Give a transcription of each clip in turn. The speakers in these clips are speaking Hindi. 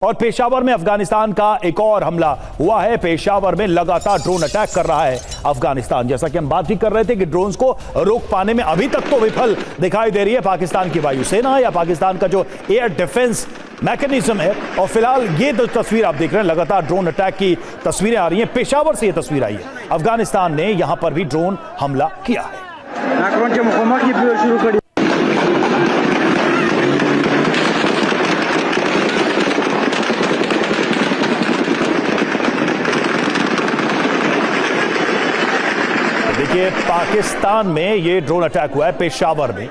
और पेशावर में अफगानिस्तान का एक और हमला हुआ है। पेशावर में लगातार ड्रोन अटैक कर रहा है अफगानिस्तान। जैसा कि हम बात भी कर रहे थे कि ड्रोन्स को रोक पाने में अभी तक तो विफल दिखाई दे रही है पाकिस्तान की वायुसेना या पाकिस्तान का जो एयर डिफेंस मैकेनिज्म है। और फिलहाल ये तस्वीर आप देख रहे हैं, लगातार ड्रोन अटैक की तस्वीरें आ रही हैं। पेशावर से ये तस्वीर आई है। अफगानिस्तान ने यहां पर भी ड्रोन हमला किया है। देखिए, पाकिस्तान में ये ड्रोन अटैक हुआ है पेशावर में।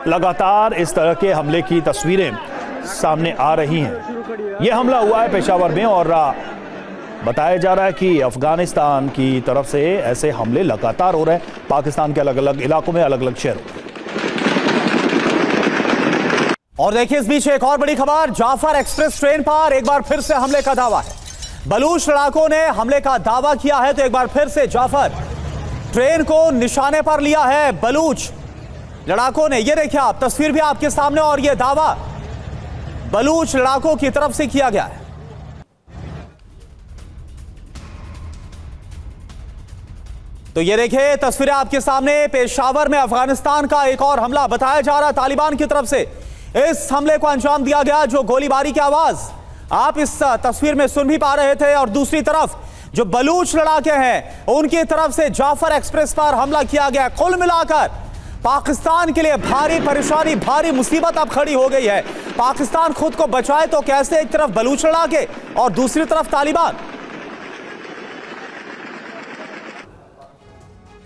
लगातार इस तरह के हमले की तस्वीरें सामने आ रही हैं। ये हमला हुआ है पेशावर में और बताया जा रहा है कि अफगानिस्तान की तरफ से ऐसे हमले लगातार हो रहे हैं पाकिस्तान के अलग अलग इलाकों में, अलग अलग शहरों में। और देखिए, इस बीच एक और बड़ी खबर, जाफर एक्सप्रेस ट्रेन पर एक बार फिर से हमले का दावा है। बलूच लड़ाकों ने हमले का दावा किया है, तो एक बार फिर से जाफर ट्रेन को निशाने पर लिया है बलूच लड़ाकों ने। ये देखिए आप, तस्वीर भी आपके सामने, और ये दावा बलूच लड़ाकों की तरफ से किया गया है। तो ये देखिए तस्वीरें आपके सामने, पेशावर में अफगानिस्तान का एक और हमला बताया जा रहा है तालिबान की तरफ से। इस हमले को अंजाम दिया गया, जो गोलीबारी की आवाज आप इस तस्वीर में सुन भी पा रहे थे। और दूसरी तरफ जो बलूच लड़ाके हैं, उनकी तरफ से जाफर एक्सप्रेस पर हमला किया गया। कुल मिलाकर पाकिस्तान के लिए भारी परेशानी, भारी मुसीबत अब खड़ी हो गई है। पाकिस्तान खुद को बचाए तो कैसे, एक तरफ बलूच लड़ाके और दूसरी तरफ तालिबान।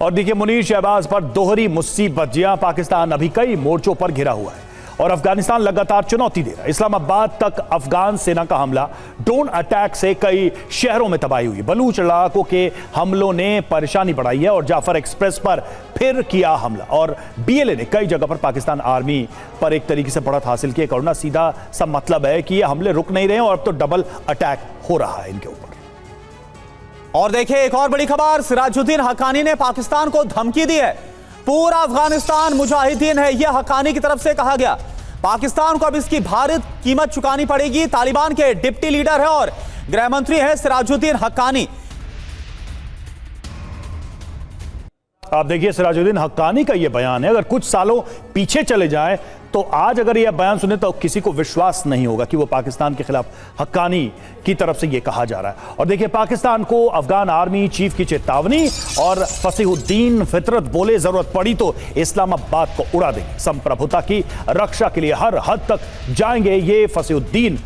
और देखिए, मुनीर शहबाज पर दोहरी मुसीबत। जी हां, पाकिस्तान अभी कई मोर्चों पर घिरा हुआ है और अफगानिस्तान लगातार चुनौती दे रहा है। इस्लामाबाद तक अफगान सेना का हमला, ड्रोन अटैक से कई शहरों में तबाही हुई। बलूच लड़ाकों के हमलों ने परेशानी बढ़ाई है और जाफर एक्सप्रेस पर फिर किया हमला। और बीएलए ने कई जगह पर पाकिस्तान आर्मी पर एक तरीके से बढ़त हासिल की। करना सीधा सा मतलब है कि ये हमले रुक नहीं रहे और अब तो डबल अटैक हो रहा है इनके ऊपर। और देखिए, एक और बड़ी खबर, सिराजुद्दीन हक्कानी ने पाकिस्तान को धमकी दी है। पूरा अफगानिस्तान मुजाहिदीन है, यह हक्कानी की तरफ से कहा गया। पाकिस्तान को अब इसकी भारी कीमत चुकानी पड़ेगी। तालिबान के डिप्टी लीडर है और गृह मंत्री है सिराजुद्दीन हक्कानी। आप देखिए, सिराजुद्दीन हक्कानी का यह बयान है। अगर कुछ सालों पीछे चले जाएं तो आज अगर यह बयान सुने तो किसी को विश्वास नहीं होगा कि वो पाकिस्तान के खिलाफ हक्कानी की तरफ से यह कहा जा रहा है। और देखिए, पाकिस्तान को अफगान आर्मी चीफ की चेतावनी और फसीहुद्दीन फितरत बोले जरूरत पड़ी तो इस्लामाबाद को उड़ा देंगे, संप्रभुता की रक्षा के लिए हर हद तक जाएंगे, ये फसीहुद्दीन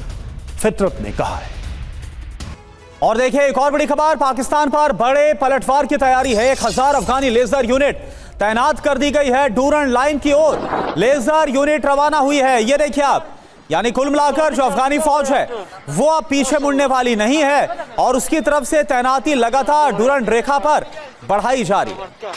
फितरत ने कहा है। और देखिए, एक और बड़ी खबर, पाकिस्तान पर बड़े पलटवार की तैयारी है। 1000 अफगानी लेजर यूनिट तैनात कर दी गई है डूरन लाइन की ओर। लेजर यूनिट रवाना हुई है। ये देखिए आप, यानी कुल मिलाकर जो अफगानी फौज है वो अब पीछे मुड़ने वाली नहीं है और उसकी तरफ से तैनाती लगातार डूरन रेखा पर बढ़ाई जा रही है।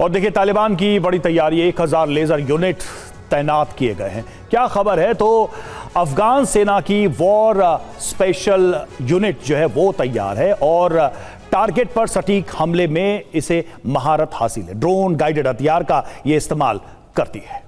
और देखिए, तालिबान की बड़ी तैयारी, 1000 लेजर यूनिट तैनात किए गए हैं। क्या खबर है, तो अफगान सेना की वॉर स्पेशल यूनिट जो है वो तैयार है और टारगेट पर सटीक हमले में इसे महारत हासिल है। ड्रोन गाइडेड हथियार का यह इस्तेमाल करती है।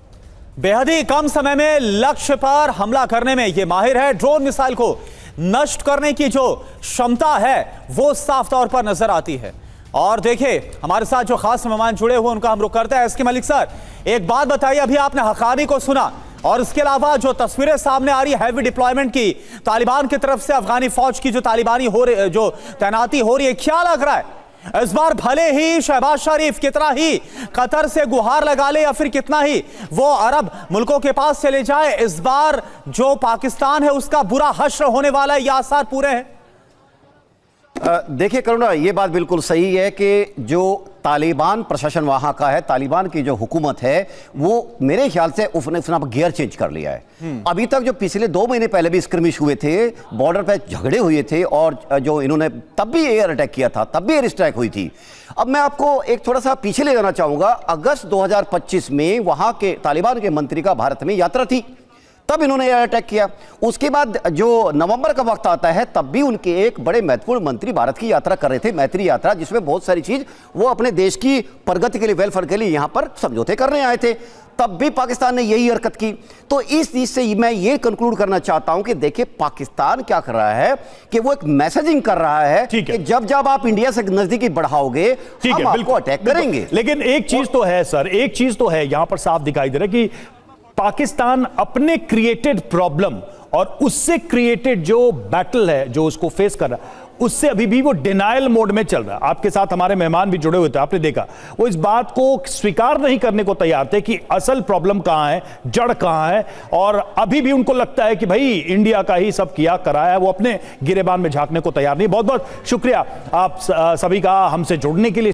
बेहद ही कम समय में लक्ष्य पर हमला करने में यह माहिर है। ड्रोन मिसाइल को नष्ट करने की जो क्षमता है वो साफ तौर पर नजर आती है। और देखिए, हमारे साथ जो खास मेहमान जुड़े हुए उनका हम रुख करते हैं। एसके मलिक सर, एक बात बताइए, अभी आपने हक्कानी को सुना और इसके अलावा जो तस्वीरें सामने आ रही है हैवी डिप्लॉयमेंट की तालिबान की तरफ से, अफगानी फौज की जो तालिबानी हो रही, जो तैनाती हो रही है, क्या लग रहा है इस बार? भले ही शहबाज शरीफ कितना ही कतर से गुहार लगा ले या फिर कितना ही वो अरब मुल्कों के पास चले जाए, इस बार जो पाकिस्तान है उसका बुरा हश्र होने वाला है, ये आसार पूरे हैं। देखिए करुणा, ये बात बिल्कुल सही है कि जो तालिबान प्रशासन वहाँ का है, तालिबान की जो हुकूमत है, वो मेरे ख्याल से उसने अपना गियर चेंज कर लिया है। अभी तक जो पिछले 2 महीने पहले भी स्क्रमिश हुए थे, बॉर्डर पे झगड़े हुए थे और जो इन्होंने तब भी एयर अटैक किया था, तब भी एयर स्ट्राइक हुई थी। अब मैं आपको एक थोड़ा सा पीछे ले जाना चाहूँगा। अगस्त 2025 में वहाँ के तालिबान के मंत्री का भारत में यात्रा थी। तब इन्होंने एयर अटैक किया। उसके बाद जो नवंबर का वक्त आता है, तब भी उनके एक बड़े महत्वपूर्ण मंत्री भारत की यात्रा कर रहे थे, मैत्री यात्रा, जिसमें बहुत सारी चीज वो अपने देश की प्रगति के लिए, वेलफेयर के लिए यहां पर समझौते करने आए थे। तब भी पाकिस्तान ने यही हरकत की। तो इस चीज से मैं ये कंक्लूड करना चाहता हूं कि देखिए पाकिस्तान क्या कर रहा है कि वो एक मैसेजिंग कर रहा है कि जब जब आप इंडिया से नजदीकी बढ़ाओगे हम आपको अटैक करेंगे। लेकिन एक चीज तो है सर, एक चीज तो है यहां पर साफ दिखाई दे रहा है कि पाकिस्तान अपने क्रिएटेड प्रॉब्लम और उससे क्रिएटेड जो बैटल है, जो उसको फेस कर रहा है, उससे अभी भी वो डिनायल मोड में चल रहा है। आपके साथ हमारे मेहमान भी जुड़े हुए थे, आपने देखा वो इस बात को स्वीकार नहीं करने को तैयार थे कि असल प्रॉब्लम कहां है, जड़ कहां है, और अभी भी उनको लगता है कि भाई इंडिया का ही सब किया कराया है, वो अपने गिरेबान में झांकने को तैयार नहीं। बहुत बहुत शुक्रिया आप सभी का हमसे जुड़ने के लिए।